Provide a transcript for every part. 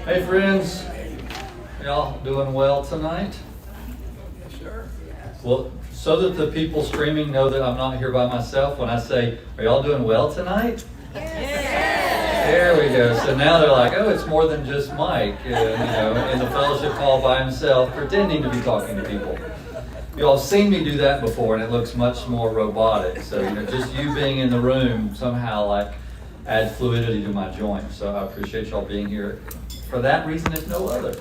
Hey friends, y'all doing well tonight? Sure. Well, so that the people streaming know that I'm not here by myself, when I say, are y'all doing well tonight? Yes. There we go. So now they're like, oh, it's more than just Mike, in the fellowship hall by himself, pretending to be talking to people. You all have seen me do that before, and it looks much more robotic. So, just you being in the room somehow adds fluidity to my joints. So I appreciate y'all being here. For that reason, if no other.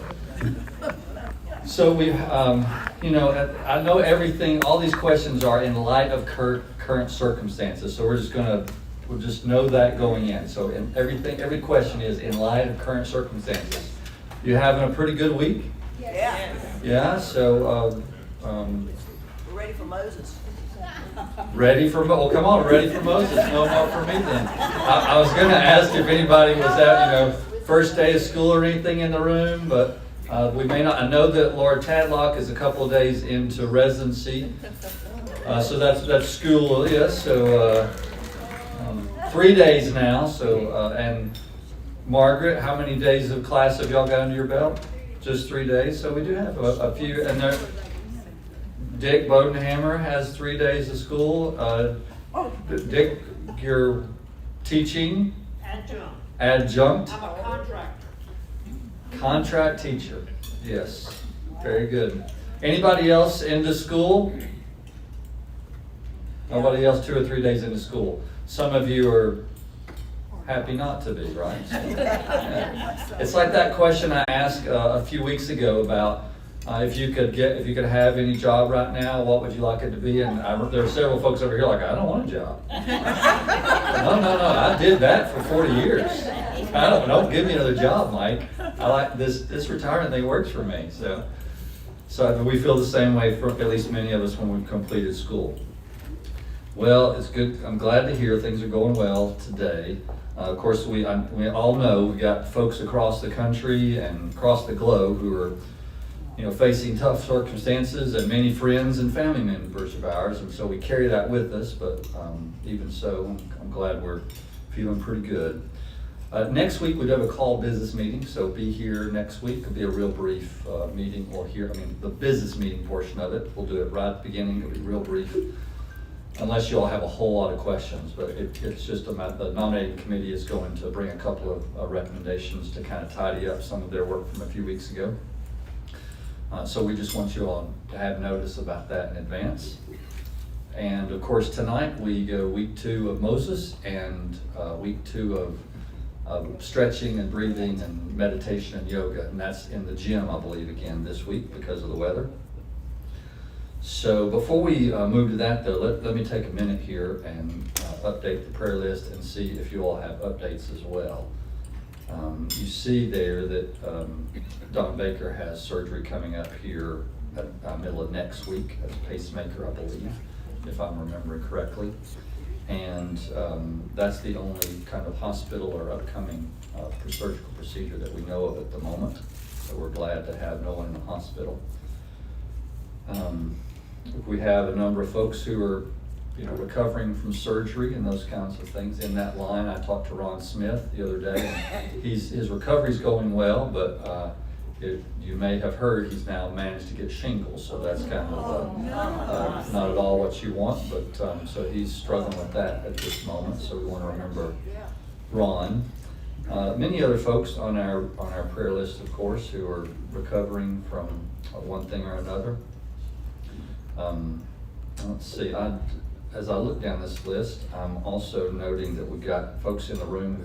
So we, I know everything. All these questions are in light of current circumstances. So we'll just know that going in. So every question is in light of current circumstances. You having a pretty good week? Yes. Yeah. So. We're ready for Moses. Ready for come on, ready for Moses. No more for me then. I was going to ask if anybody was at first day of school or anything in the room, but we may not. I know that Laura Tadlock is a couple of days into residency, so that's school. Yes, so 3 days now. So and Margaret, how many days of class have y'all got under your belt? Just 3 days. So we do have a few, and there. Dick Bodenhammer has 3 days of school. Dick, you're teaching? Adjunct. I'm a contractor. Contract teacher. Yes. Very good. Anybody else into school? Nobody else 2 or 3 days into school. Some of you are happy not to be, right? Yeah. It's like that question I asked a few weeks ago about if you could have any job right now, what would you like it to be? And there are several folks over here like, I don't want a job. No, I did that for 40 years. Don't give me another job, Mike. I like this retirement thing works for me. So we feel the same way for at least many of us when we've completed school. Well, it's good. I'm glad to hear things are going well today. Of course, we all know we got folks across the country and across the globe who are facing tough circumstances, and many friends and family members of ours, and so we carry that with us, but even so, I'm glad we're feeling pretty good. Next week, we do have a call business meeting, so be here next week. It'll be a real brief meeting, the business meeting portion of it. We'll do it right at the beginning. It'll be real brief, unless you all have a whole lot of questions, but it's just the nominating committee is going to bring a couple of recommendations to kind of tidy up some of their work from a few weeks ago. So we just want you all to have notice about that in advance. And of course, tonight we go week 2 of Moses and week 2 of stretching and breathing and meditation and yoga. And that's in the gym, I believe, again this week because of the weather. So before we move to that, though, let me take a minute here and update the prayer list and see if you all have updates as well. You see there that Don Baker has surgery coming up here at middle of next week as a pacemaker, I believe, if I'm remembering correctly. And that's the only kind of hospital or upcoming surgical procedure that we know of at the moment. So we're glad to have no one in the hospital. We have a number of folks who are recovering from surgery and those kinds of things in that line. I talked to Ron Smith the other day, and his recovery's going well, but you may have heard he's now managed to get shingles, so that's kind of not at all what you want, but so he's struggling with that at this moment, so we want to remember Ron. Many other folks on our prayer list, of course, who are recovering from one thing or another. Let's see, as I look down this list, I'm also noting that we've got folks in the room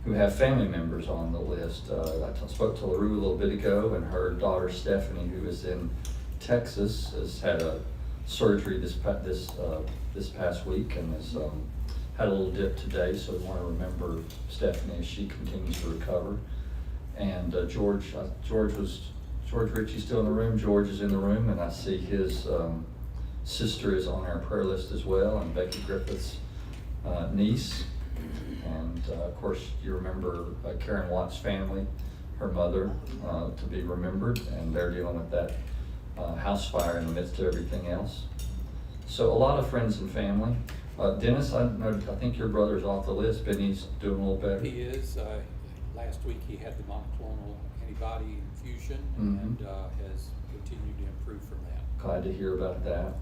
who have family members on the list. I spoke to LaRue a little bit ago, and her daughter Stephanie, who is in Texas, has had a surgery this past week and has had a little dip today. So we want to remember Stephanie as she continues to recover. And George Ritchie's still in the room. George is in the room, and I see his sister is on our prayer list as well, and Becky Griffith's niece. And of course, you remember Karen Watt's family, her mother, to be remembered, and they're dealing with that house fire in the midst of everything else. So a lot of friends and family. Dennis, I think your brother's off the list. Benny's doing a little better. He is. last week he had the monoclonal antibody infusion Mhm. and has continued to improve from that. Glad to hear about that.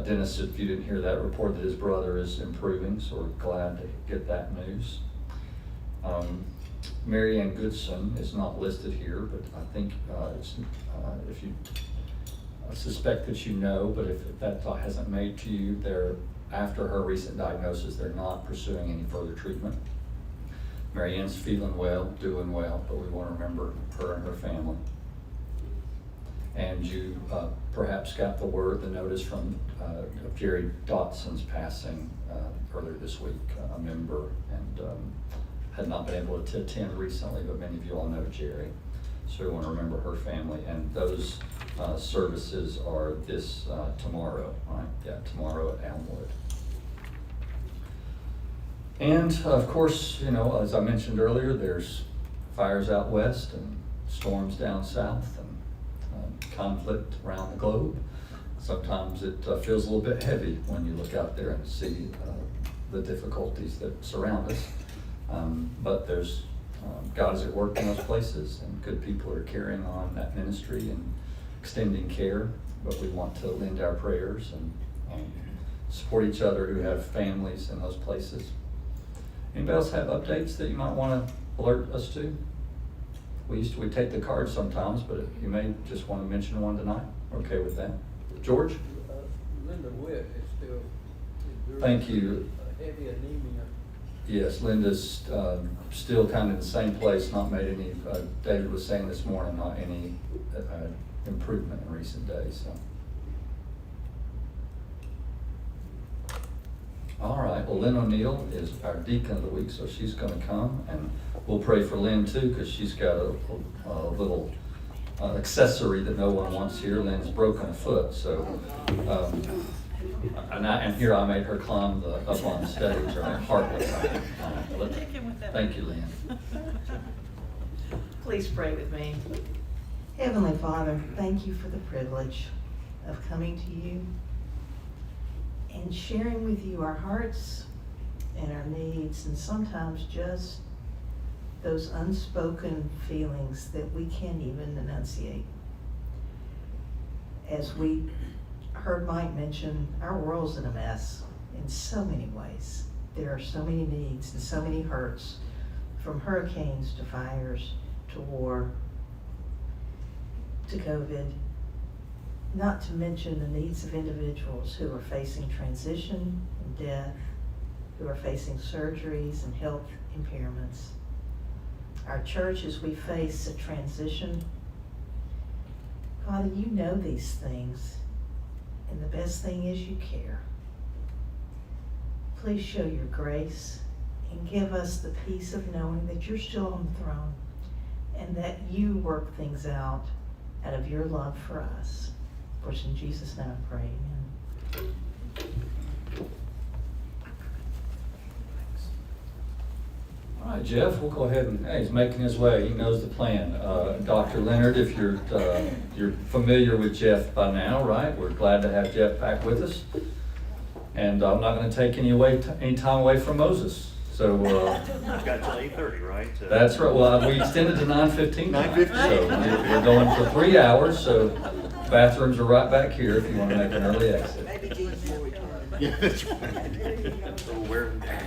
Dennis, if you didn't hear that report that his brother is improving, so we're glad to get that news. Mary Ann Goodson is not listed here, but I think if you I suspect that you know, but if that thought hasn't made to you, after her recent diagnosis, they're not pursuing any further treatment. Mary Ann's feeling well, doing well, but we want to remember her and her family. And you perhaps got the notice from Jerry Dotson's passing earlier this week, a member, and had not been able to attend recently, but many of you all know Jerry. So we want to remember her family, and those services are this tomorrow, right? Yeah, tomorrow at Elmwood. And of course, as I mentioned earlier, there's fires out west and storms down south and conflict around the globe. Sometimes it feels a little bit heavy when you look out there and see the difficulties that surround us. But there's God is at work in those places, and good people are carrying on that ministry and extending care. But we want to lend our prayers and support each other who have families in those places. Anybody else have updates that you might want to alert us to? We take the cards sometimes, but you may just want to mention one tonight. Okay with that. George? Linda Witt is still enduring Thank you. heavy anemia. Yes, Linda's still kind of in the same place, not made any, David was saying this morning, not any improvement in recent days. So. All right, well, Lynn O'Neill is our deacon of the week, so she's going to come, and we'll pray for Lynn too, because she's got a little accessory that no one wants here. Lynn's broken a foot, so and here I made her climb up on stage, or heartless. Thank you, Lynn. Please pray with me. Heavenly Father, thank you for the privilege of coming to you and sharing with you our hearts and our needs, and sometimes just those unspoken feelings that we can't even enunciate. As we heard Mike mention, our world's in a mess in so many ways. There are so many needs and so many hurts, from hurricanes to fires to war to COVID, not to mention the needs of individuals who are facing transition and death, who are facing surgeries and health impairments. Our church, as we face a transition, Father, you know these things, and the best thing is you care. Please show your grace and give us the peace of knowing that you're still on the throne and that you work things out of your love for us. For in Jesus' name I pray, amen. All right, Jeff, we'll go ahead and, he's making his way. He knows the plan. Dr. Leonard, if you're familiar with Jeff by now, right? We're glad to have Jeff back with us. And I'm not going to take any time away from Moses. So I've got till 8:30, right? That's right. Well, we extended to 9:15. 9:15. So we're going for 3 hours. So bathrooms are right back here if you want to make an early exit. Maybe Jesus before we turn. Yeah, that's right. So we'll wear them down.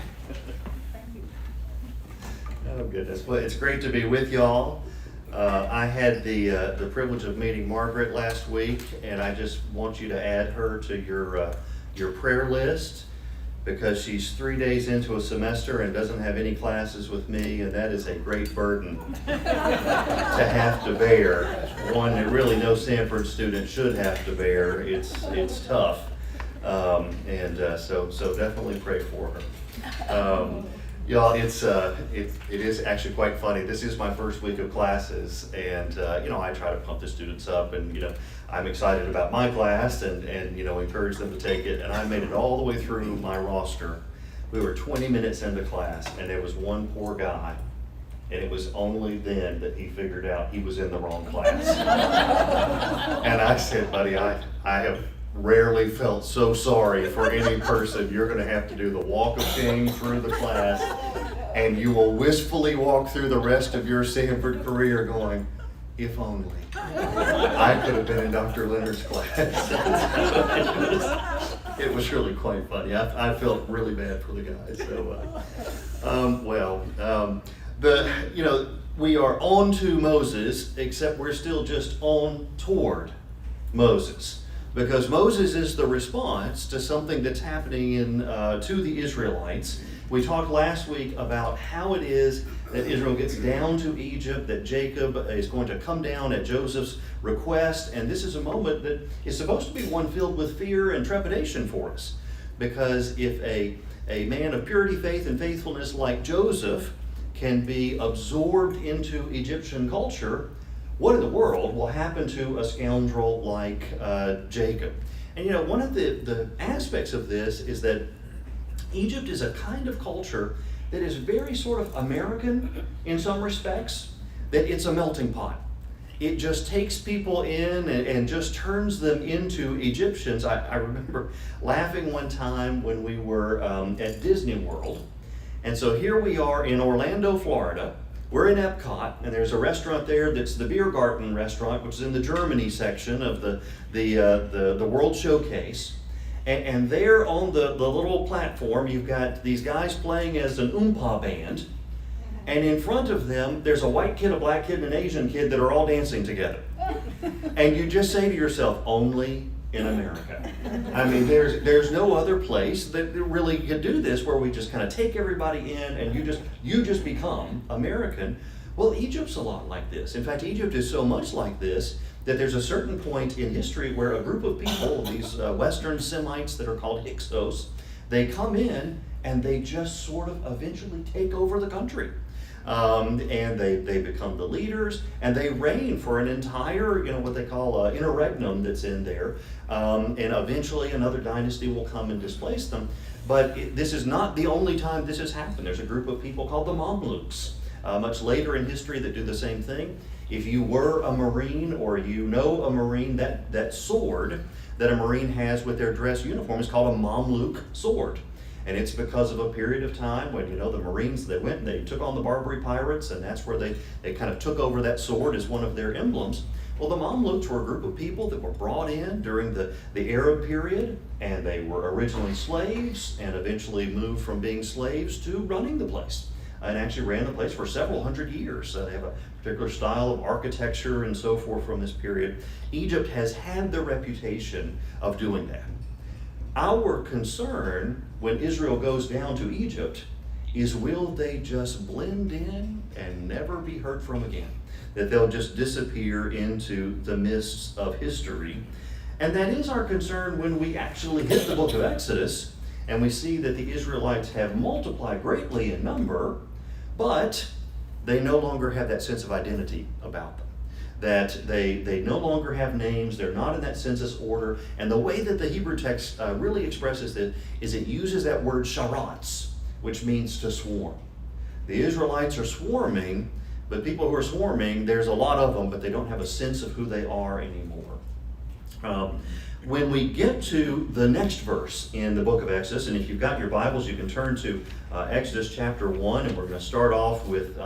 Oh, goodness. Well, it's great to be with y'all. I had the privilege of meeting Margaret last week, and I just want you to add her to your prayer list, because she's 3 days into a semester and doesn't have any classes with me, and that is a great burden to have to bear. One that really no Sanford student should have to bear. It's tough, so definitely pray for her. Y'all, it is actually quite funny. This is my first week of classes, and I try to pump the students up, and I'm excited about my class, and encourage them to take it. And I made it all the way through my roster. We were 20 minutes into class, and there was one poor guy, and it was only then that he figured out he was in the wrong class. And I said, buddy, I have rarely felt so sorry for any person. You're going to have to do the walk of shame through the class. And you will wistfully walk through the rest of your Sanford career going, if only I could have been in Dr. Leonard's class. It was really quite funny. I felt really bad for the guys. So, we are on to Moses, except we're still just on toward Moses. Because Moses is the response to something that's happening to the Israelites. We talked last week about how it is that Israel gets down to Egypt, that Jacob is going to come down at Joseph's request, and this is a moment that is supposed to be one filled with fear and trepidation for us. Because if a man of purity, faith, and faithfulness like Joseph can be absorbed into Egyptian culture, what in the world will happen to a scoundrel like Jacob? And one of the aspects of this is that Egypt is a kind of culture that is very sort of American in some respects, that it's a melting pot. It just takes people in and just turns them into Egyptians. I remember laughing one time when we were at Disney World. And so here we are in Orlando, Florida. We're in Epcot, and there's a restaurant there that's the Beer Garden restaurant, which is in the Germany section of the World Showcase. And there on the little platform, you've got these guys playing as an Oompa band. And in front of them, there's a white kid, a black kid, and an Asian kid that are all dancing together. And you just say to yourself, only in America. I mean, there's no other place that really could do this, where we just kind of take everybody in and you just become American. Well, Egypt's a lot like this. In fact, Egypt is so much like this that there's a certain point in history where a group of people, these Western Semites that are called Hyksos, they come in and they just sort of eventually take over the country. And they become the leaders, and they reign for an entire, what they call interregnum that's in there. And eventually another dynasty will come and displace them. But this is not the only time this has happened. There's a group of people called the Mamluks, much later in history, that do the same thing. If you were a Marine, or you know a Marine, that sword that a Marine has with their dress uniform is called a Mamluk sword. And it's because of a period of time when, the Marines, they went and they took on the Barbary pirates, and that's where they kind of took over that sword as one of their emblems. Well, the Mamluks were a group of people that were brought in during the Arab period, and they were originally slaves, and eventually moved from being slaves to running the place, and actually ran the place for several hundred years. They have a particular style of architecture and so forth from this period. Egypt has had the reputation of doing that. Our concern when Israel goes down to Egypt is, will they just blend in and never be heard from again? That they'll just disappear into the mists of history. And that is our concern when we actually hit the book of Exodus and we see that the Israelites have multiplied greatly in number, but they no longer have that sense of identity about them. That they no longer have names, they're not in that census order. And the way that the Hebrew text really expresses it is it uses that word sharatz, which means to swarm. The Israelites are swarming, but people who are swarming, there's a lot of them, but they don't have a sense of who they are anymore. When we get to the next verse in the book of Exodus, and if you've got your Bibles, you can turn to Exodus chapter 1, and we're going to start off with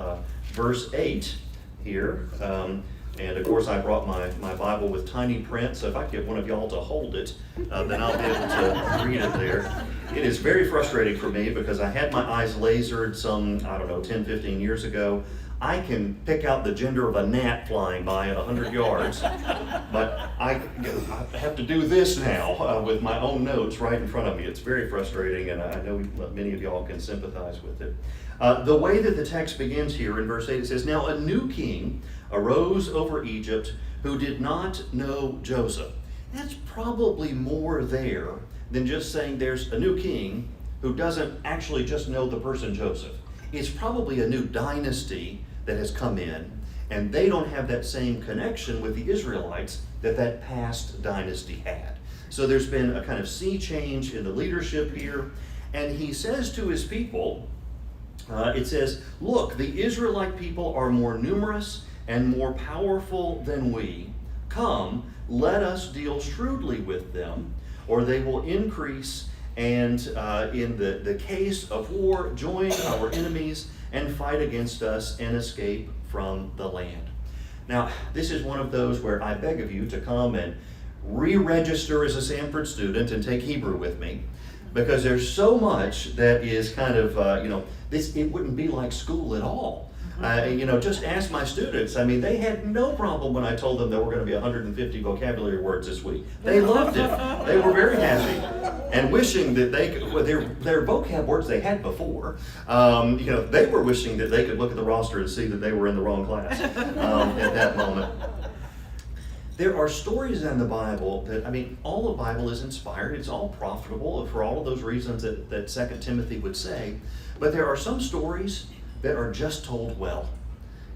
verse 8 here. And of course, I brought my Bible with tiny print, so if I get one of y'all to hold it, then I'll be able to read it there. It is very frustrating for me because I had my eyes lasered some, 10, 15 years ago. I can pick out the gender of a gnat flying by at 100 yards, but I have to do this now with my own notes right in front of me. It's very frustrating, and I know many of y'all can sympathize with it. The way that the text begins here in verse 8, it says, "Now a new king arose over Egypt who did not know Joseph." That's probably more there than just saying there's a new king who doesn't actually just know the person Joseph. It's probably a new dynasty that has come in, and they don't have that same connection with the Israelites that past dynasty had. So there's been a kind of sea change in the leadership here, and he says to his people, it says, "Look, the Israelite people are more numerous and more powerful than we. Come, let us deal shrewdly with them, or they will increase, and in the case of war, join our enemies and fight against us and escape from the land. Now, this is one of those where I beg of you to come and re-register as a Sanford student and take Hebrew with me, because there's so much that is kind of, it wouldn't be like school at all. Just ask my students. I mean, they had no problem when I told them there were going to be 150 vocabulary words this week. They loved it. They were very happy and wishing that they could, well, their vocab words they had before, they were wishing that they could look at the roster and see that they were in the wrong class at that moment. There are stories in the Bible that, all the Bible is inspired. It's all profitable for all of those reasons that 2 Timothy would say. But there are some stories that are just told well.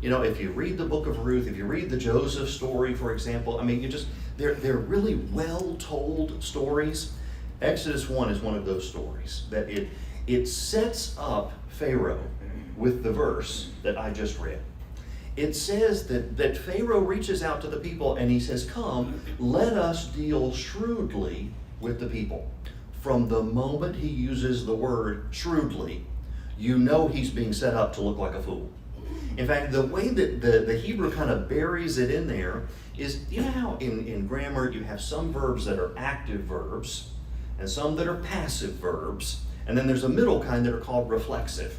If you read the book of Ruth, if you read the Joseph story, for example, they're really well told stories. Exodus 1 is one of those stories that it sets up Pharaoh with the verse that I just read. It says that Pharaoh reaches out to the people and he says, "Come, let us deal shrewdly with the people." From the moment he uses the word shrewdly, he's being set up to look like a fool. In fact, the way that the Hebrew kind of buries it in there is, how in grammar you have some verbs that are active verbs and some that are passive verbs, and then there's a middle kind that are called reflexive.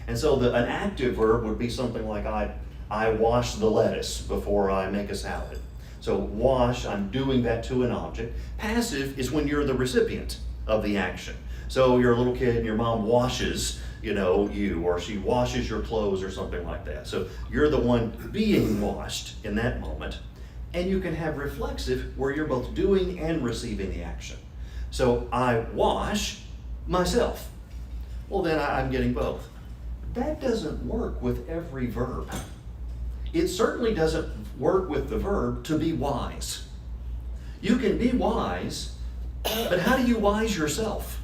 And so an active verb would be something like, I wash the lettuce before I make a salad. So wash, I'm doing that to an object. Passive is when you're the recipient of the action. So you're a little kid and your mom washes, you, or she washes your clothes or something like that. So you're the one being washed in that moment. And you can have reflexive where you're both doing and receiving the action. So I wash myself. Well, then I'm getting both. That doesn't work with every verb. It certainly doesn't work with the verb to be wise. You can be wise, but how do you wise yourself?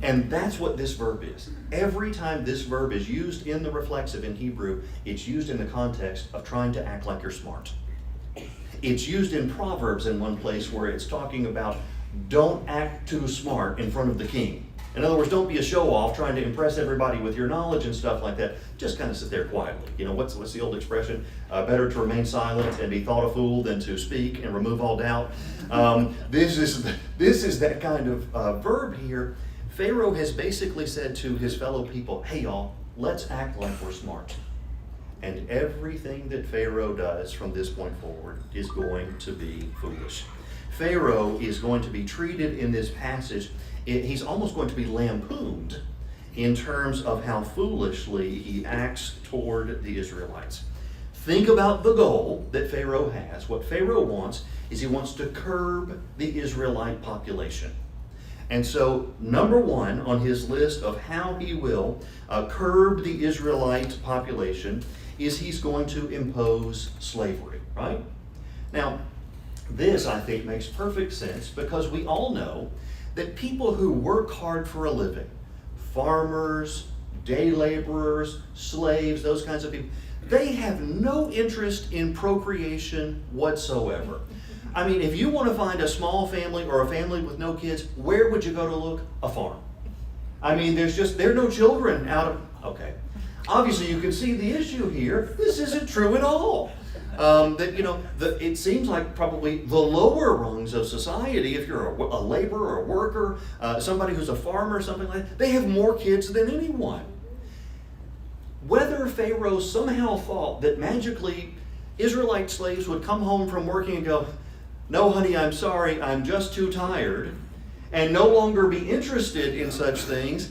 And that's what this verb is. Every time this verb is used in the reflexive in Hebrew, it's used in the context of trying to act like you're smart. It's used in Proverbs in one place where it's talking about don't act too smart in front of the king. In other words, don't be a show-off trying to impress everybody with your knowledge and stuff like that. Just kind of sit there quietly. What's the old expression? Better to remain silent and be thought a fool than to speak and remove all doubt. This is that kind of verb here. Pharaoh has basically said to his fellow people, "Hey y'all, let's act like we're smart." And everything that Pharaoh does from this point forward is going to be foolish. Pharaoh is going to be treated in this passage, he's almost going to be lampooned in terms of how foolishly he acts toward the Israelites. Think about the goal that Pharaoh has. What Pharaoh wants is he wants to curb the Israelite population. And so, number one on his list of how he will curb the Israelite population is he's going to impose slavery, right? Now, this, I think, makes perfect sense because we all know that people who work hard for a living, farmers, day laborers, slaves, those kinds of people, they have no interest in procreation whatsoever. If you want to find a small family or a family with no kids, where would you go to look? A farm. There are no children out of, okay. Obviously, you can see the issue here. This isn't true at all. It seems like probably the lower rungs of society, if you're a laborer or a worker, somebody who's a farmer, something like that, they have more kids than anyone. Whether Pharaoh somehow thought that magically Israelite slaves would come home from working and go, "No, honey, I'm sorry, I'm just too tired," and no longer be interested in such things,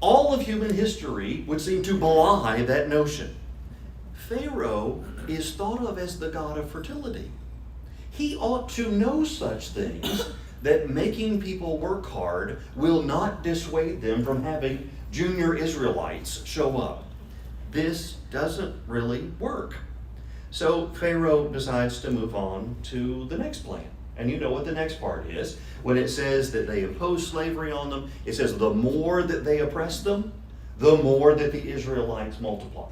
all of human history would seem to belie that notion. Pharaoh is thought of as the god of fertility. He ought to know such things, that making people work hard will not dissuade them from having junior Israelites show up. This doesn't really work. So Pharaoh decides to move on to the next plan. And you know what the next part is. When it says that they impose slavery on them, it says the more that they oppress them, the more that the Israelites multiply.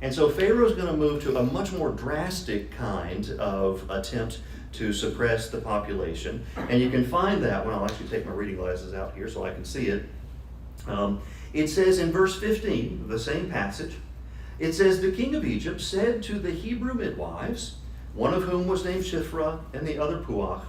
And so Pharaoh's going to move to a much more drastic kind of attempt to suppress the population. And you can find that, I'll actually take my reading glasses out here so I can see it. It says in verse 15, the same passage, it says, the king of Egypt said to the Hebrew midwives, one of whom was named Shiphrah and the other Puach,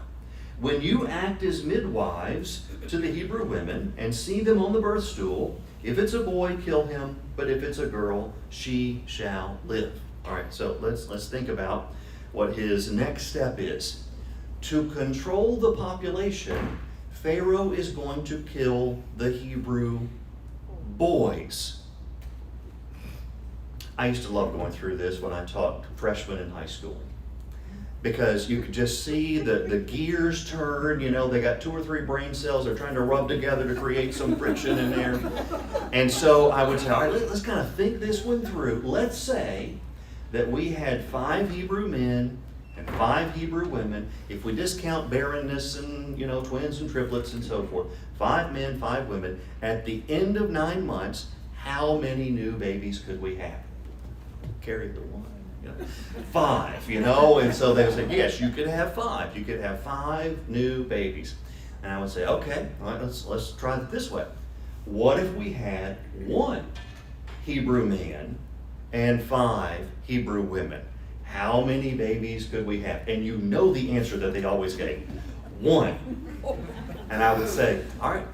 when you act as midwives to the Hebrew women and see them on the birth stool, if it's a boy, kill him, but if it's a girl, she shall live. All right, so let's think about what his next step is. To control the population, Pharaoh is going to kill the Hebrew boys. I used to love going through this when I taught freshmen in high school, because you could just see the gears turn. You know, they got 2 or 3 brain cells they're trying to rub together to create some friction in there. And so I would say, all right, let's kind of think this one through. Let's say that we had 5 Hebrew men and 5 Hebrew women. If we discount barrenness and, you know, twins and triplets and so forth, 5 men, 5 women. At the end of 9 months, how many new babies could we have? Carry the one. 5, you know, and so they would say, yes, you could have 5. You could have 5 new babies. And I would say, okay, all right, let's try it this way. What if we had 1 Hebrew man and 5 Hebrew women? How many babies could we have? And you know the answer that they always gave, 1. And I would say, all right,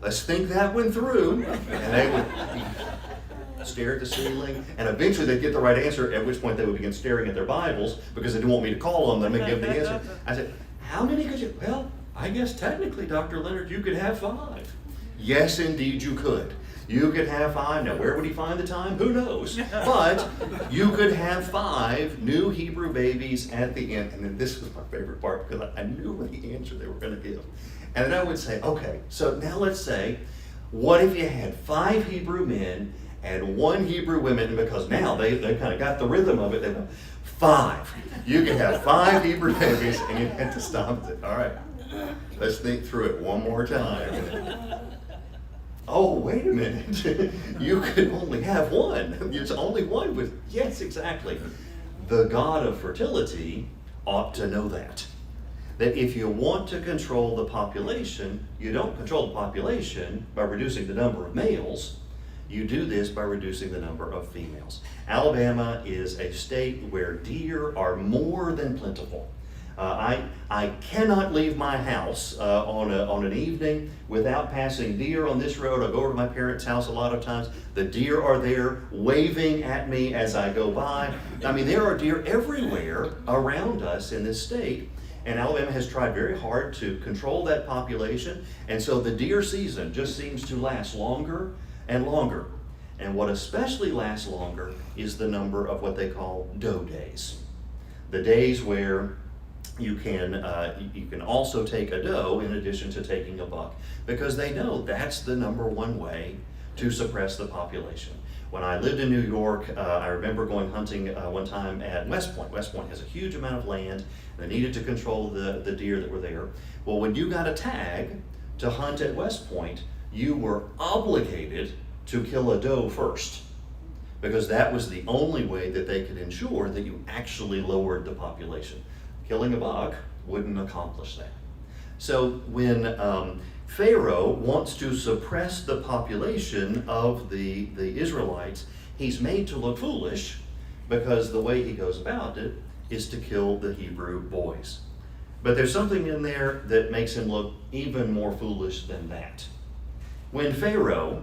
let's think that one through. And they would stare at the ceiling, and eventually they'd get the right answer, at which point they would begin staring at their Bibles because they didn't want me to call on them and give the answer. I said, how many could you? Well, I guess technically, Dr. Leonard, you could have 5. Yes, indeed you could. You could have 5. Now, where would he find the time? Who knows? But you could have 5 new Hebrew babies at the end. And then this was my favorite part, because I knew what the answer they were going to give. And then I would say, okay, so now let's say, what if you had 5 Hebrew men and 1 Hebrew woman? And because now they kind of got the rhythm of it, they went, 5. You could have 5 Hebrew babies, and you had to stop it. All right, let's think through it one more time. Oh, wait a minute. You could only have 1. It's only 1 with, yes, exactly. The God of fertility ought to know that. That if you want to control the population, you don't control the population by reducing the number of males. You do this by reducing the number of females. Alabama is a state where deer are more than plentiful. I cannot leave my house on an evening without passing deer on this road. I go over to my parents' house a lot of times. The deer are there waving at me as I go by. I mean, there are deer everywhere around us in this state. And Alabama has tried very hard to control that population. And so the deer season just seems to last longer and longer. And what especially lasts longer is the number of what they call doe days. The days where you can also take a doe in addition to taking a buck, because they know that's the number one way to suppress the population. When I lived in New York, I remember going hunting one time at West Point. West Point has a huge amount of land. They needed to control the deer that were there. Well, when you got a tag to hunt at West Point, you were obligated to kill a doe first, because that was the only way that they could ensure that you actually lowered the population. Killing a buck wouldn't accomplish that. So when Pharaoh wants to suppress the population of the Israelites, he's made to look foolish, because the way he goes about it is to kill the Hebrew boys. But there's something in there that makes him look even more foolish than that. When Pharaoh,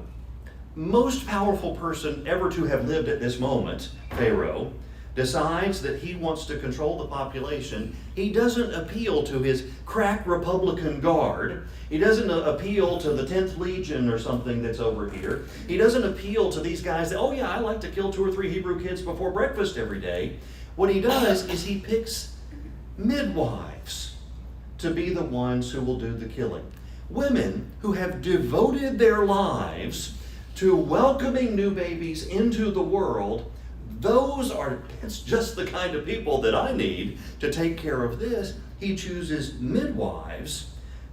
most powerful person ever to have lived at this moment, Pharaoh, decides that he wants to control the population, he doesn't appeal to his crack Republican guard. He doesn't appeal to the 10th Legion or something that's over here. He doesn't appeal to these guys that, oh yeah, I like to kill 2 or 3 Hebrew kids before breakfast every day. What he does is he picks midwives to be the ones who will do the killing. Women who have devoted their lives to welcoming new babies into the world. That's just the kind of people that I need to take care of this. He chooses midwives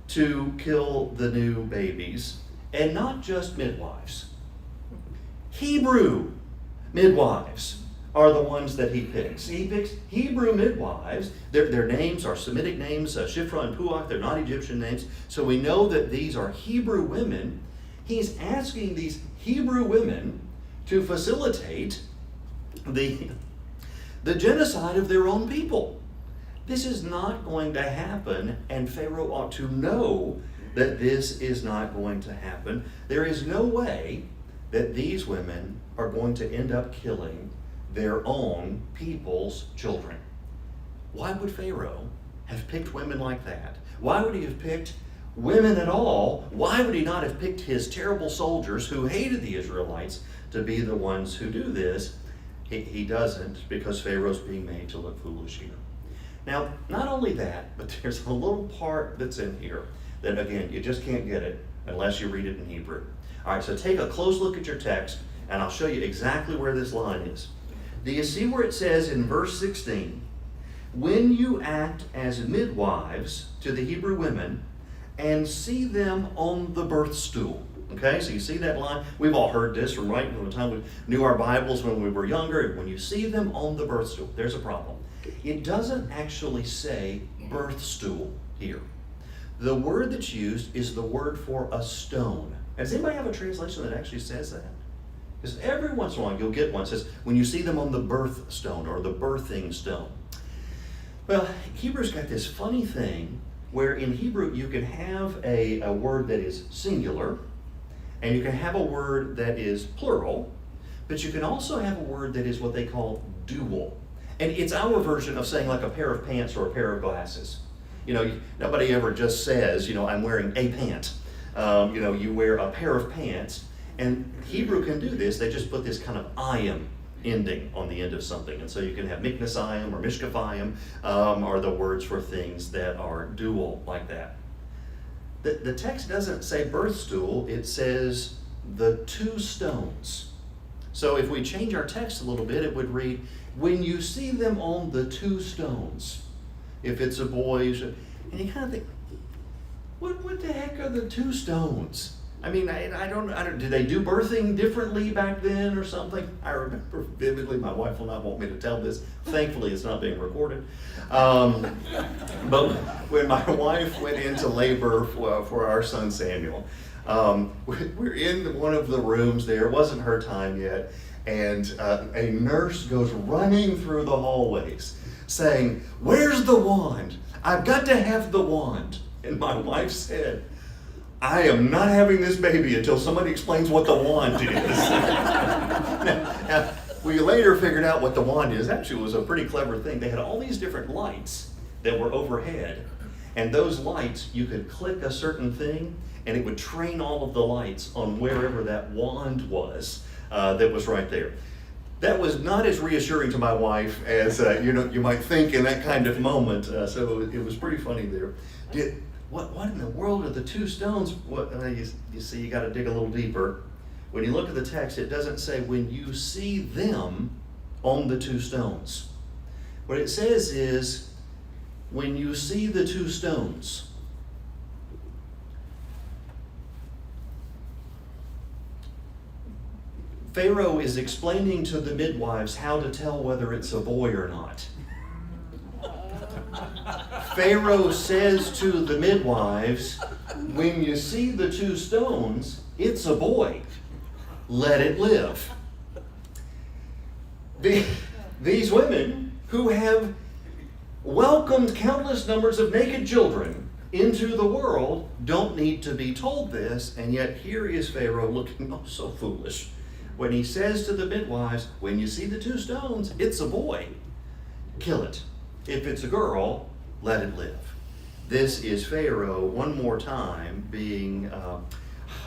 to kill the new babies, and not just midwives. Hebrew midwives are the ones that he picks. He picks Hebrew midwives. Their names are Semitic names, Shiphrah and Puach. They're not Egyptian names. So we know that these are Hebrew women. He's asking these Hebrew women to facilitate the genocide of their own people. This is not going to happen, and Pharaoh ought to know that this is not going to happen. There is no way that these women are going to end up killing their own people's children. Why would Pharaoh have picked women like that? Why would he have picked women at all? Why would he not have picked his terrible soldiers who hated the Israelites to be the ones who do this? He doesn't, because Pharaoh's being made to look foolish here. Now, not only that, but there's a little part that's in here that, again, you just can't get it unless you read it in Hebrew. All right, so take a close look at your text, and I'll show you exactly where this line is. Do you see where it says in verse 16, when you act as midwives to the Hebrew women and see them on the birth stool? Okay, so you see that line? We've all heard this from right from the time we knew our Bibles when we were younger. When you see them on the birth stool, there's a problem. It doesn't actually say birth stool here. The word that's used is the word for a stone. Does anybody have a translation that actually says that? Because every once in a while you'll get one that says, when you see them on the birth stone or the birthing stone. Well, Hebrew's got this funny thing where in Hebrew you can have a word that is singular, and you can have a word that is plural, but you can also have a word that is what they call dual. And it's our version of saying like a pair of pants or a pair of glasses. You know, nobody ever just says, you know, I'm wearing a pant. You know, you wear a pair of pants. And Hebrew can do this. They just put this kind of ayim ending on the end of something. And so you can have miknasayim or mishkafayim are the words for things that are dual like that. The text doesn't say birth stool. It says the two stones. So if we change our text a little bit, it would read, when you see them on the two stones. If it's a boy, and you kind of think, what the heck are the two stones? I mean, I don't, did they do birthing differently back then or something? I remember vividly, my wife will not want me to tell this. Thankfully, it's not being recorded. But when my wife went into labor for our son Samuel, we're in one of the rooms there. It wasn't her time yet. And a nurse goes running through the hallways saying, where's the wand? I've got to have the wand. And my wife said, I am not having this baby until somebody explains what the wand is. now, we later figured out what the wand is. Actually, it was a pretty clever thing. They had all these different lights that were overhead. And those lights, you could click a certain thing, and it would train all of the lights on wherever that wand was that was right there. That was not as reassuring to my wife as you might think in that kind of moment. So it was pretty funny there. What in the world are the two stones? You see, you got to dig a little deeper. When you look at the text, it doesn't say when you see them on the two stones. What it says is when you see the two stones. Pharaoh is explaining to the midwives how to tell whether it's a boy or not. Pharaoh says to the midwives, when you see the two stones, it's a boy. Let it live. These women who have welcomed countless numbers of naked children into the world don't need to be told this, and yet here is Pharaoh looking oh so foolish when he says to the midwives, when you see the two stones, it's a boy. Kill it. If it's a girl, let it live. This is Pharaoh one more time being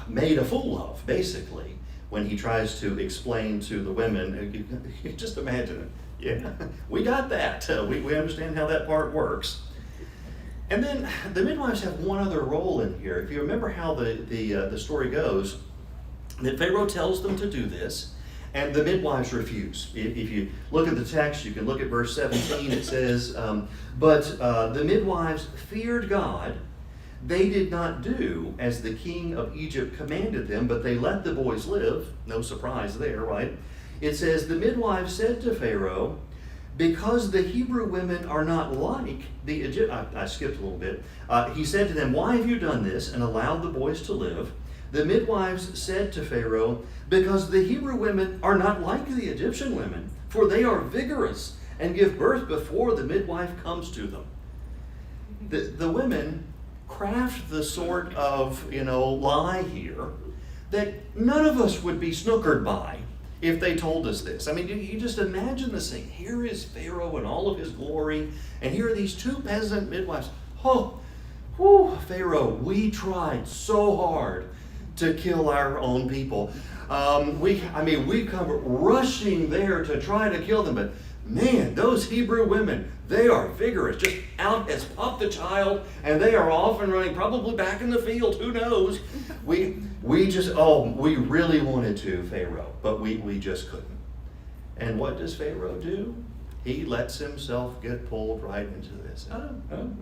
made a fool of, basically, when he tries to explain to the women. Just imagine it. Yeah, we got that. We understand how that part works. And then the midwives have one other role in here. If you remember how the story goes, that Pharaoh tells them to do this, and the midwives refuse. If you look at the text, you can look at verse 17. It says, but the midwives feared God. They did not do as the king of Egypt commanded them, but they let the boys live. No surprise there, right? It says, the midwives said to Pharaoh, because the Hebrew women are not like the Egyptian. I skipped a little bit. He said to them, why have you done this and allowed the boys to live? The midwives said to Pharaoh, "Because the Hebrew women are not like the Egyptian women, for they are vigorous and give birth before the midwife comes to them." The women craft the sort of, lie here that none of us would be snookered by if they told us this. I mean, you just imagine this thing. Here is Pharaoh in all of his glory, and here are these two peasant midwives. Oh, whew, Pharaoh, we tried so hard to kill our own people. We come rushing there to try to kill them, but man, those Hebrew women, they are vigorous, just out as pup the child, and they are off and running, probably back in the field, who knows? We really wanted to, Pharaoh, but we just couldn't. And what does Pharaoh do? He lets himself get pulled right into this.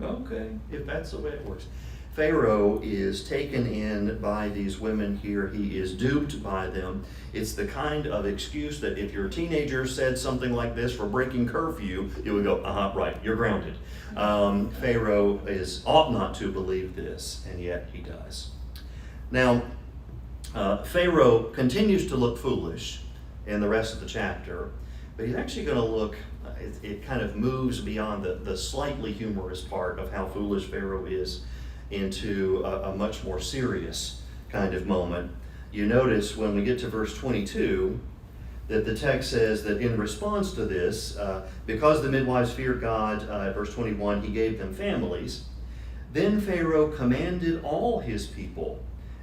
Okay, if that's the way it works. Pharaoh is taken in by these women here. He is duped by them. It's the kind of excuse that if your teenager said something like this for breaking curfew, you would go, right, you're grounded. Pharaoh ought not to believe this, and yet he does. Now, Pharaoh continues to look foolish in the rest of the chapter, but he's actually going to look, it kind of moves beyond the slightly humorous part of how foolish Pharaoh is into a much more serious kind of moment. You notice when we get to verse 22 that the text says that in response to this, because the midwives feared God, verse 21, he gave them families. Then Pharaoh commanded all his people,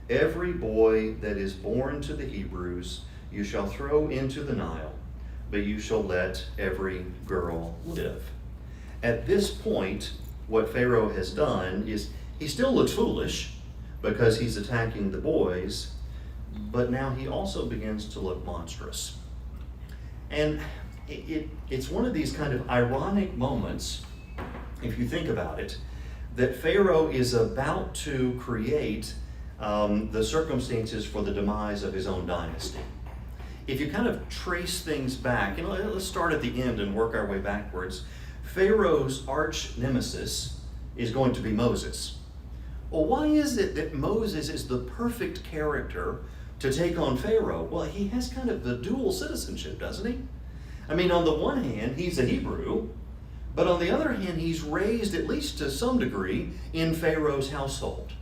"Every boy that is born to the Hebrews you shall throw into the Nile, but you shall let every girl live." At this point, what Pharaoh has done is he still looks foolish because he's attacking the boys, but now he also begins to look monstrous. And it's one of these kind of ironic moments, if you think about it, that Pharaoh is about to create the circumstances for the demise of his own dynasty. If you kind of trace things back, let's start at the end and work our way backwards. Pharaoh's arch nemesis is going to be Moses. Well, why is it that Moses is the perfect character to take on Pharaoh? Well, he has kind of the dual citizenship, doesn't he? I mean, on the one hand, he's a Hebrew, but on the other hand, he's raised, at least to some degree, in Pharaoh's household.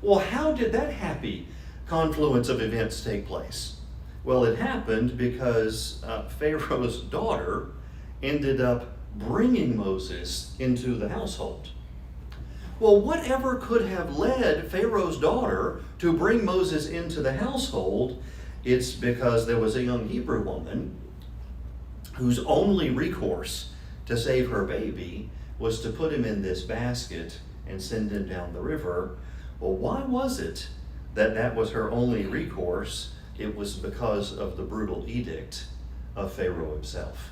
Well, how did that happy confluence of events take place? Well, it happened because Pharaoh's daughter ended up bringing Moses into the household. Well, whatever could have led Pharaoh's daughter to bring Moses into the household, it's because there was a young Hebrew woman whose only recourse to save her baby was to put him in this basket and send him down the river. Well, why was it that that was her only recourse? It was because of the brutal edict of Pharaoh himself.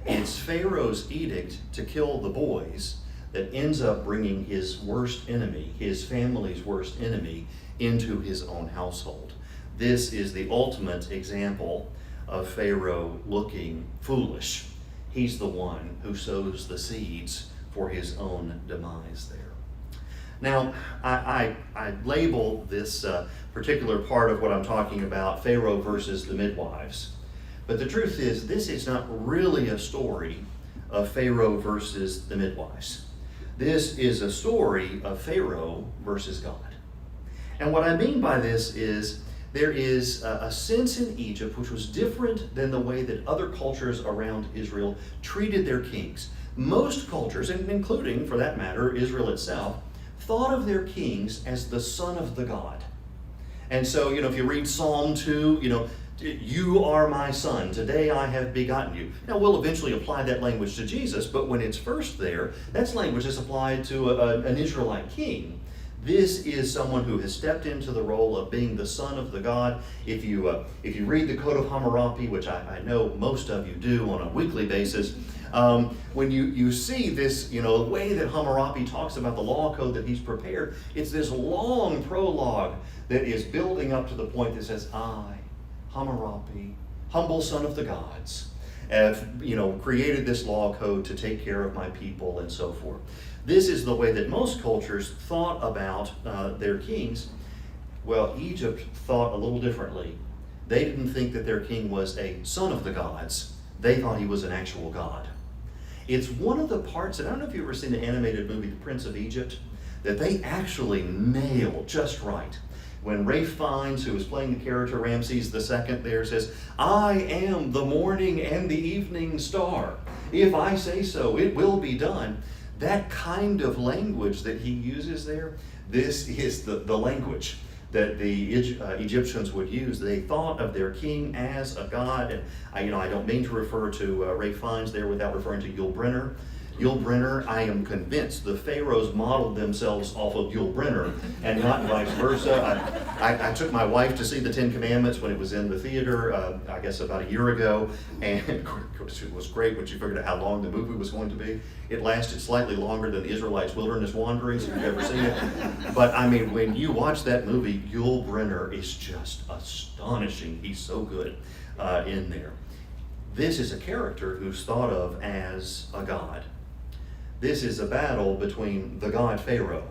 It's Pharaoh's edict to kill the boys that ends up bringing his worst enemy, his family's worst enemy, into his own household. This is the ultimate example of Pharaoh looking foolish. He's the one who sows the seeds for his own demise there. Now, I label this particular part of what I'm talking about Pharaoh versus the midwives. But the truth is, this is not really a story of Pharaoh versus the midwives. This is a story of Pharaoh versus God. And what I mean by this is there is a sense in Egypt which was different than the way that other cultures around Israel treated their kings. Most cultures, and including, for that matter, Israel itself, thought of their kings as the son of the God. And so, if you read Psalm 2, you are my son, today I have begotten you. Now, we'll eventually apply that language to Jesus, but when it's first there, that's language that's applied to an Israelite king. This is someone who has stepped into the role of being the son of the God. If you read the Code of Hammurabi, which I know most of you do on a weekly basis, when you see this, the way that Hammurabi talks about the law code that he's prepared, it's this long prologue that is building up to the point that says, I, Hammurabi, humble son of the gods, have created this law code to take care of my people and so forth. This is the way that most cultures thought about their kings. Well, Egypt thought a little differently. They didn't think that their king was a son of the gods. They thought he was an actual god. It's one of the parts, and I don't know if you've ever seen the animated movie, The Prince of Egypt, that they actually nail just right. When Rafe Fiennes, who is playing the character Ramses II there, says, "I am the morning and the evening star. If I say so, it will be done." That kind of language that he uses there, this is the language that the Egyptians would use. They thought of their king as a god. And I don't mean to refer to Rafe Fiennes there without referring to Yul Brynner. Yul Brynner, I am convinced the pharaohs modeled themselves off of Yul Brynner and not vice versa. I took my wife to see the Ten Commandments when it was in the theater, I guess about a year ago, and of course it was great when she figured out how long the movie was going to be. It lasted slightly longer than the Israelites' wilderness wanderings, if you've ever seen it. But I mean, when you watch that movie, Yul Brynner is just astonishing. He's so good in there. This is a character who's thought of as a god. This is a battle between the god Pharaoh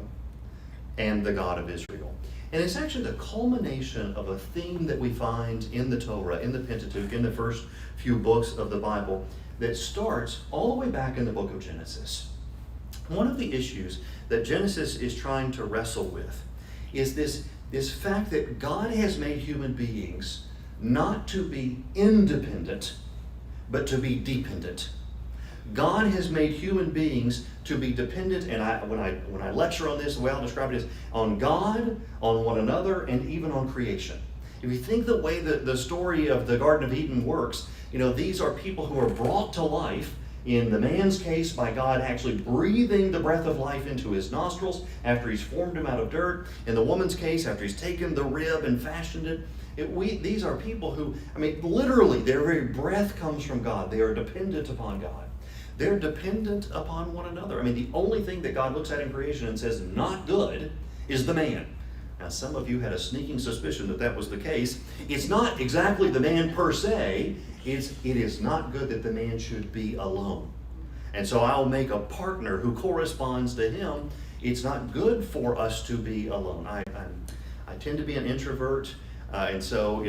and the God of Israel. And it's actually the culmination of a theme that we find in the Torah, in the Pentateuch, in the first few books of the Bible that starts all the way back in the book of Genesis. One of the issues that Genesis is trying to wrestle with is this fact that God has made human beings not to be independent, but to be dependent. God has made human beings to be dependent, and when I lecture on this, the way I'll describe it is on God, on one another, and even on creation. If you think the way that the story of the Garden of Eden works, these are people who are brought to life, in the man's case, by God actually breathing the breath of life into his nostrils after he's formed him out of dirt. In the woman's case, after he's taken the rib and fashioned it. These are people who, literally, their very breath comes from God. They are dependent upon God. They're dependent upon one another. The only thing that God looks at in creation and says not good is the man. Now, some of you had a sneaking suspicion that that was the case. It's not exactly the man per se. It is not good that the man should be alone. And so I'll make a partner who corresponds to him. It's not good for us to be alone. I tend to be an introvert. And so,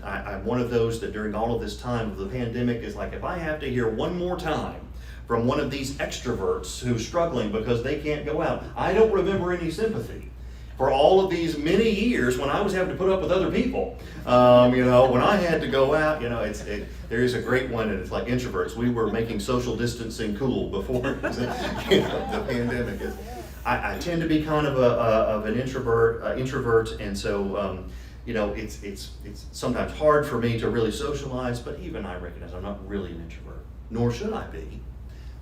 I'm one of those that during all of this time of the pandemic is like, if I have to hear one more time from one of these extroverts who's struggling because they can't go out, I don't remember any sympathy for all of these many years when I was having to put up with other people. When I had to go out, there is a great one, and it's like introverts. We were making social distancing cool before the pandemic. I tend to be kind of an introvert, and so it's sometimes hard for me to really socialize, but even I recognize I'm not really an introvert, nor should I be,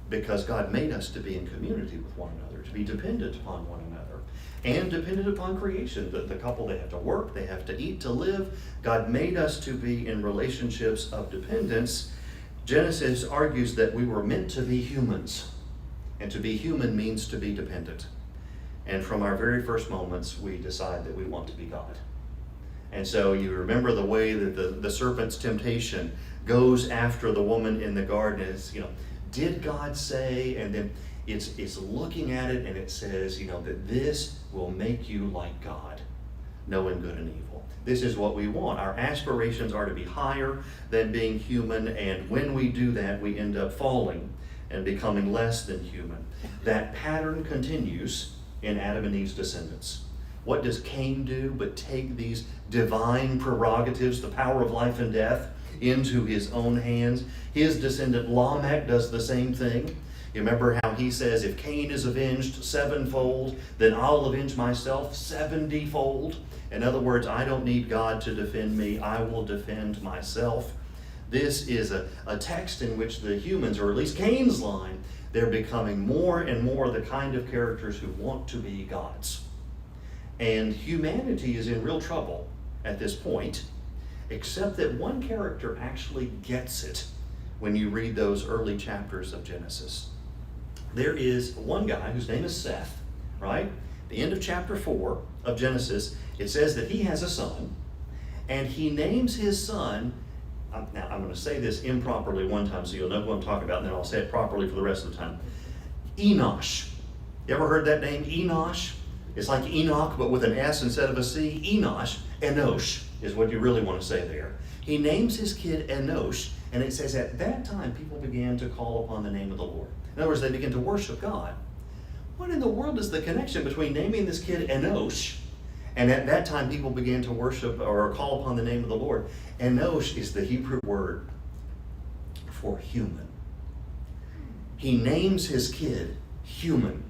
because God made us to be in community with one another, to be dependent upon one another, and dependent upon creation. The couple, they have to work, they have to eat to live. God made us to be in relationships of dependence. Genesis argues that we were meant to be humans, and to be human means to be dependent. And from our very first moments, we decide that we want to be God. And so you remember the way that the serpent's temptation goes after the woman in the garden is, did God say? And then it's looking at it and it says, that this will make you like God, knowing good and evil. This is what we want. Our aspirations are to be higher than being human, and when we do that, we end up falling and becoming less than human. That pattern continues in Adam and Eve's descendants. What does Cain do but take these divine prerogatives, the power of life and death, into his own hands? His descendant Lamech does the same thing. You remember how he says, if Cain is avenged sevenfold, then I'll avenge myself 70-fold. In other words, I don't need God to defend me. I will defend myself. This is a text in which the humans, or at least Cain's line, they're becoming more and more the kind of characters who want to be gods. And humanity is in real trouble at this point, except that one character actually gets it when you read those early chapters of Genesis. There is one guy whose name is Seth, right? The end of chapter 4 of Genesis, it says that he has a son, and he names his son, now I'm going to say this improperly one time so you'll know who I'm talking about, and then I'll say it properly for the rest of the time. Enosh. You ever heard that name, Enosh? It's like Enoch, but with an S instead of a C. Enosh, Enosh is what you really want to say there. He names his kid Enosh, and it says at that time people began to call upon the name of the Lord. In other words, they began to worship God. What in the world is the connection between naming this kid Enosh and at that time people began to worship or call upon the name of the Lord? Enosh is the Hebrew word for human. He names his kid human.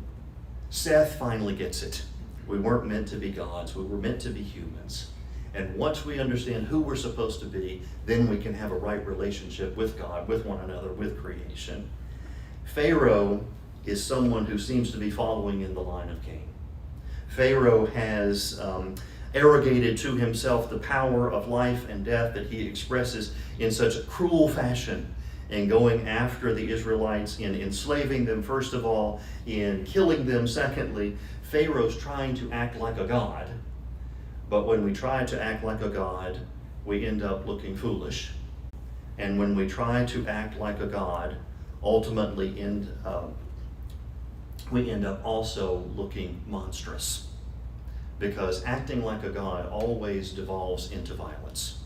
Seth finally gets it. We weren't meant to be gods. We were meant to be humans. And once we understand who we're supposed to be, then we can have a right relationship with God, with one another, with creation. Pharaoh is someone who seems to be following in the line of Cain. Pharaoh has arrogated to himself the power of life and death that he expresses in such a cruel fashion, and going after the Israelites, in enslaving them first of all, in killing them secondly. Pharaoh's trying to act like a god, but when we try to act like a god, we end up looking foolish. And when we try to act like a god, ultimately we end up also looking monstrous, because acting like a god always devolves into violence.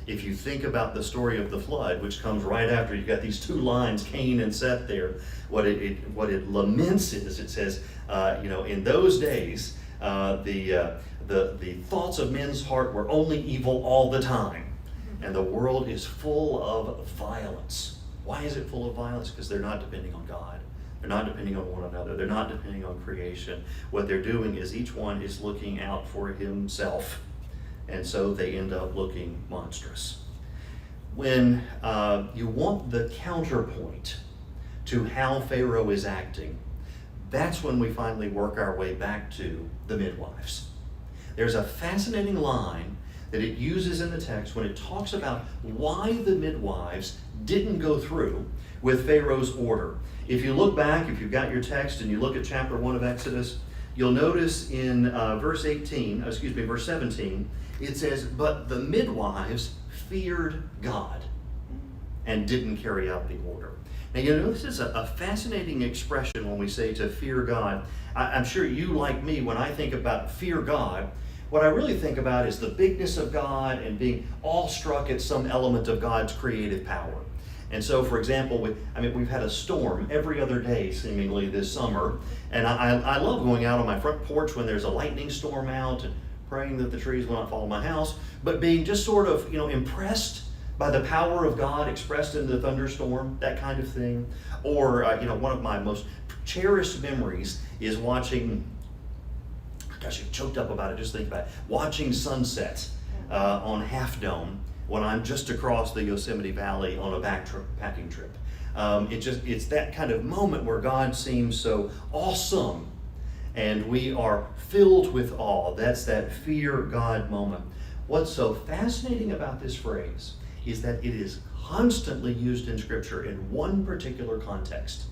If you think about the story of the flood, which comes right after, you've got these two lines, Cain and Sept there. What it laments is, it says, in those days, the thoughts of men's heart were only evil all the time, and the world is full of violence. Why is it full of violence? Because they're not depending on God. They're not depending on one another. They're not depending on creation. What they're doing is each one is looking out for himself. And so they end up looking monstrous. When you want the counterpoint to how Pharaoh is acting, that's when we finally work our way back to the midwives. There's a fascinating line that it uses in the text when it talks about why the midwives didn't go through with Pharaoh's order. If you look back, if you've got your text and you look at chapter 1 of Exodus, you'll notice in verse 17, it says, but the midwives feared God and didn't carry out the order. Now, this is a fascinating expression when we say to fear God. I'm sure you, like me, when I think about fear God, what I really think about is the bigness of God and being awestruck at some element of God's creative power. And so, for example, we've had a storm every other day, seemingly, this summer. And I love going out on my front porch when there's a lightning storm out and praying that the trees will not fall on my house, but being just sort of, impressed by the power of God expressed in the thunderstorm, that kind of thing. Or, one of my most cherished memories is watching, gosh, I'm choked up about it, just think about it, watching sunsets on Half Dome when I'm just across the Yosemite Valley on a backpacking trip. It's that kind of moment where God seems so awesome and we are filled with awe. That's that fear God moment. What's so fascinating about this phrase is that it is constantly used in Scripture in one particular context.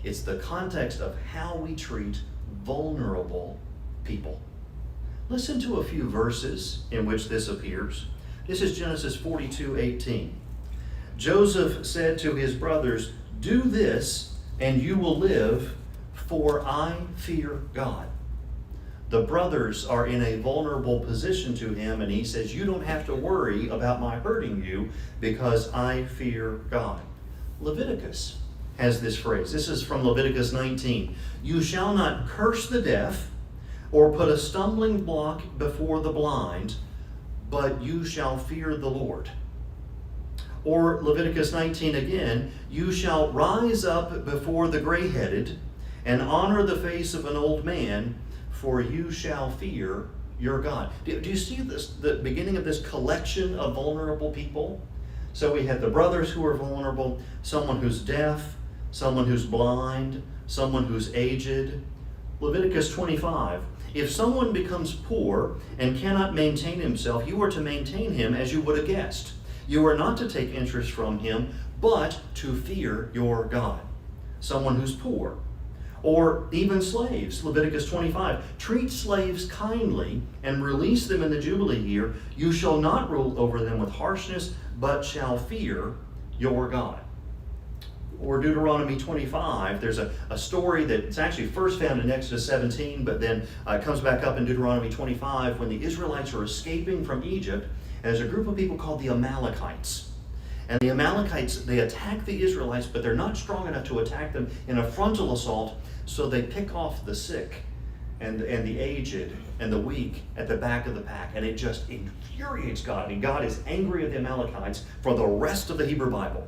It's the context of how we treat vulnerable people. Listen to a few verses in which this appears. This is Genesis 42:18. Joseph said to his brothers, "Do this, and you will live, for I fear God." The brothers are in a vulnerable position to him, and he says, you don't have to worry about my hurting you because I fear God. Leviticus has this phrase. This is from Leviticus 19. You shall not curse the deaf or put a stumbling block before the blind, but you shall fear the Lord. Or Leviticus 19 again, you shall rise up before the gray-headed and honor the face of an old man, for you shall fear your God. Do you see this, the beginning of this collection of vulnerable people? So we had the brothers who are vulnerable, someone who's deaf, someone who's blind, someone who's aged. Leviticus 25, if someone becomes poor and cannot maintain himself, you are to maintain him as you would a guest. You are not to take interest from him, but to fear your God. Someone who's poor. Or even slaves, Leviticus 25. Treat slaves kindly and release them in the Jubilee year. You shall not rule over them with harshness, but shall fear your God. or Deuteronomy 25. There's a story that's actually first found in Exodus 17, but then comes back up in Deuteronomy 25 when the Israelites are escaping from Egypt. And there's a group of people called the Amalekites. And the Amalekites, they attack the Israelites, but they're not strong enough to attack them in a frontal assault, so they pick off the sick and the aged and the weak at the back of the pack. And it just infuriates God. And God is angry at the Amalekites for the rest of the Hebrew Bible.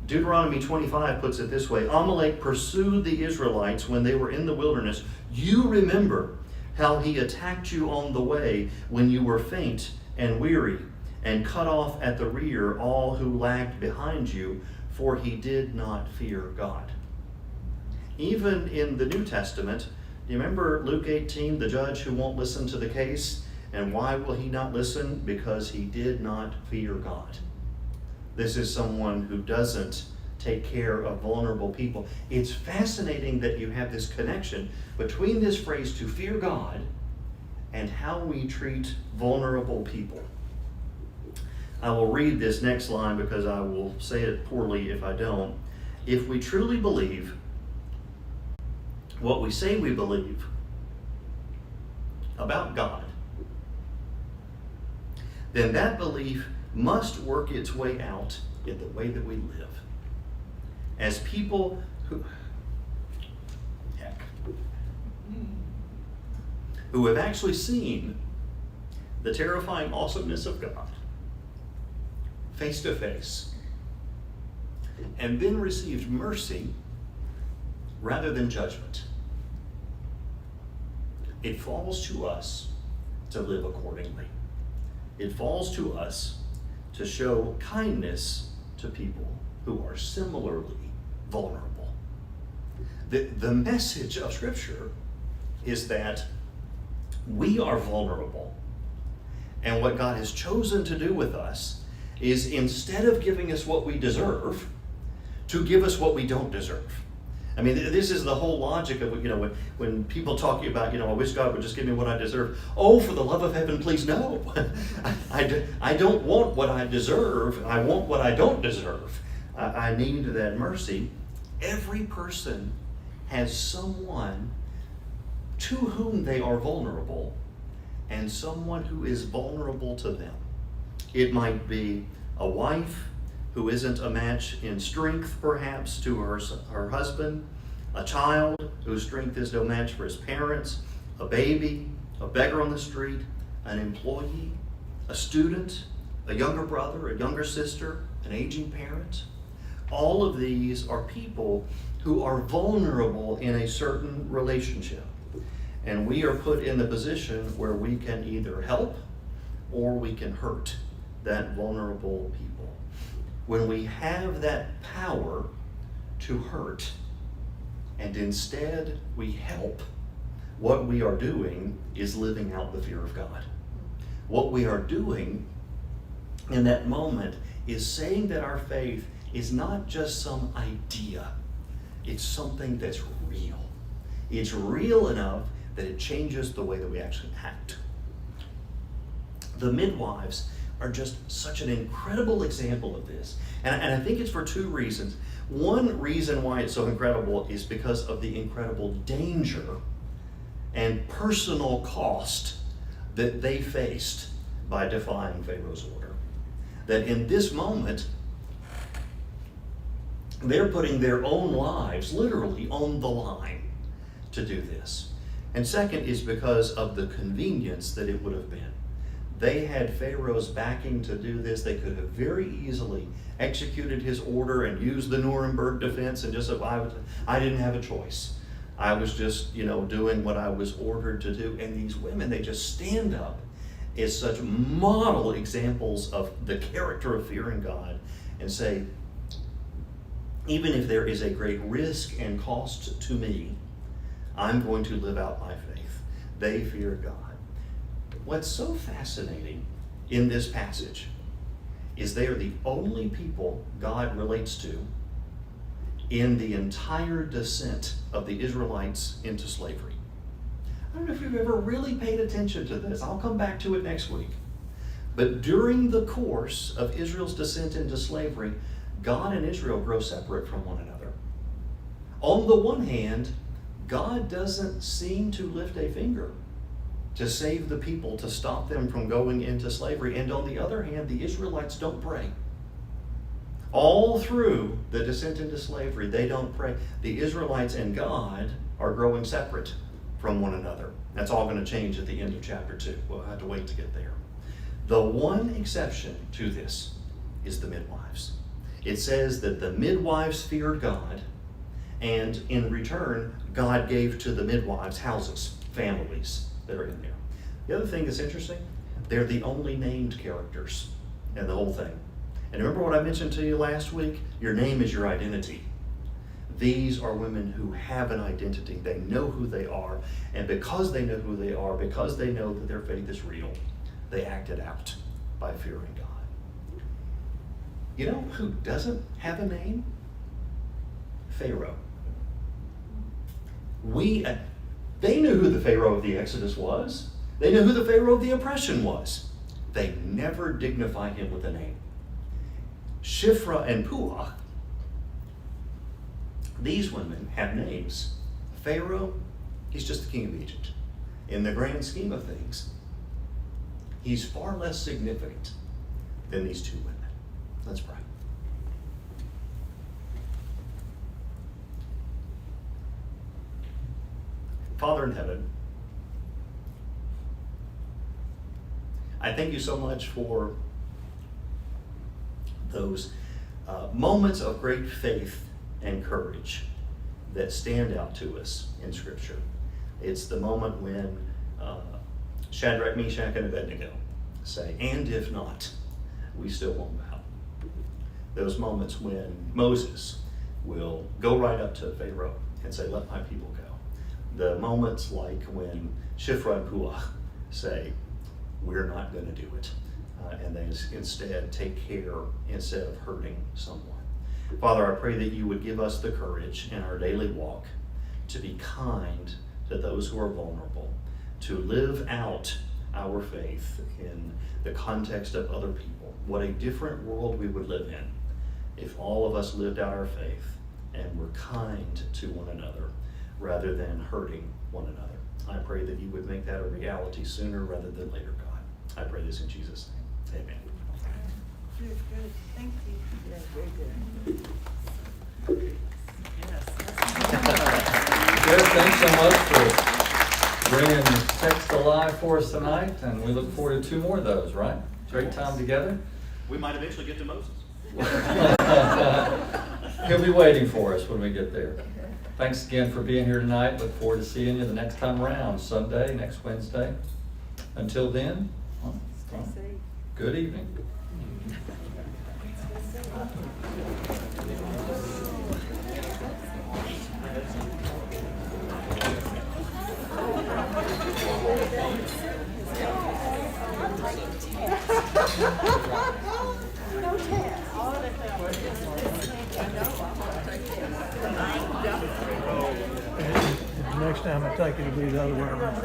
Deuteronomy 25 puts it this way: Amalek pursued the Israelites when they were in the wilderness. You remember how he attacked you on the way when you were faint and weary, and cut off at the rear all who lagged behind you, for he did not fear God. Even in the New Testament, do you remember Luke 18, the judge who won't listen to the case? And why will he not listen? Because he did not fear God. This is someone who doesn't take care of vulnerable people. It's fascinating that you have this connection between this phrase, to fear God, and how we treat vulnerable people. I will read this next line because I will say it poorly if I don't. If we truly believe what we say we believe about God, then that belief must work its way out in the way that we live. As people who have actually seen the terrifying awesomeness of God face to face, and then received mercy rather than judgment, it falls to us to live accordingly. It falls to us to show kindness to people who are similarly vulnerable. The message of Scripture is that we are vulnerable, and what God has chosen to do with us is, instead of giving us what we deserve, to give us what we don't deserve. I mean, this is the whole logic of, when people talk about, I wish God would just give me what I deserve. Oh, for the love of heaven, please no. I don't want what I deserve. I want what I don't deserve. I need that mercy. Every person has someone to whom they are vulnerable, and someone who is vulnerable to them. It might be a wife who isn't a match in strength, perhaps, to her husband, a child whose strength is no match for his parents, a baby, a beggar on the street, an employee, a student, a younger brother, a younger sister, an aging parent. All of these are people who are vulnerable in a certain relationship. And we are put in the position where we can either help or we can hurt that vulnerable people. When we have that power to hurt, and instead we help, what we are doing is living out the fear of God. What we are doing in that moment is saying that our faith is not just some idea, it's something that's real. It's real enough that it changes the way that we actually act. The midwives are just such an incredible example of this. And I think it's for two reasons. One reason why it's so incredible is because of the incredible danger and personal cost that they faced by defying Pharaoh's order. That in this moment, they're putting their own lives literally on the line to do this. And second is because of the convenience that it would have been. They had Pharaoh's backing to do this. They could have very easily executed his order and used the Nuremberg defense and just said, I didn't have a choice. I was just, doing what I was ordered to do. And these women, they just stand up as such model examples of the character of fearing God and say, even if there is a great risk and cost to me, I'm going to live out my faith. They fear God. What's so fascinating in this passage is they are the only people God relates to in the entire descent of the Israelites into slavery. I don't know if you've ever really paid attention to this. I'll come back to it next week. But during the course of Israel's descent into slavery, God and Israel grow separate from one another. On the one hand, God doesn't seem to lift a finger to save the people, to stop them from going into slavery. And on the other hand, the Israelites don't pray. All through the descent into slavery, they don't pray. The Israelites and God are growing separate from one another. That's all going to change at the end of chapter 2. We'll have to wait to get there. The one exception to this is the midwives. It says that the midwives feared God, and in return, God gave to the midwives houses, families that are in there. The other thing that's interesting, they're the only named characters in the whole thing. And remember what I mentioned to you last week? Your name is your identity. These are women who have an identity. They know who they are. And because they know who they are, because they know that their faith is real, they act it out by fearing God. You know who doesn't have a name? Pharaoh. They knew who the Pharaoh of the Exodus was. They knew who the Pharaoh of the oppression was. They never dignify him with a name. Shiphrah and Puah, these women have names. Pharaoh, he's just the king of Egypt. In the grand scheme of things, he's far less significant than these two women. Let's pray. Father in heaven, I thank you so much for those moments of great faith and courage that stand out to us in Scripture. It's the moment when Shadrach, Meshach, and Abednego say, "And if not, we still won't bow." Those moments when Moses will go right up to Pharaoh and say, "Let my people go." The moments like when Shiphrah and Puah say, "We're not going to do it." And they instead take care instead of hurting someone. Father, I pray that you would give us the courage in our daily walk to be kind to those who are vulnerable, to live out our faith in the context of other people. What a different world we would live in if all of us lived out our faith and were kind to one another rather than hurting one another. I pray that you would make that a reality sooner rather than later, God. I pray this in Jesus' name. Amen. Good, good. Thank you. Yeah, very good. Jeff, thanks so much for bringing text alive for us tonight, and we look forward to 2 more of those, right? Great time together. We might eventually get to Moses. He'll be waiting for us when we get there. Thanks again for being here tonight. Look forward to seeing you the next time around, Sunday, next Wednesday. Until then, good evening. Next time I take it, it'll be the other way around.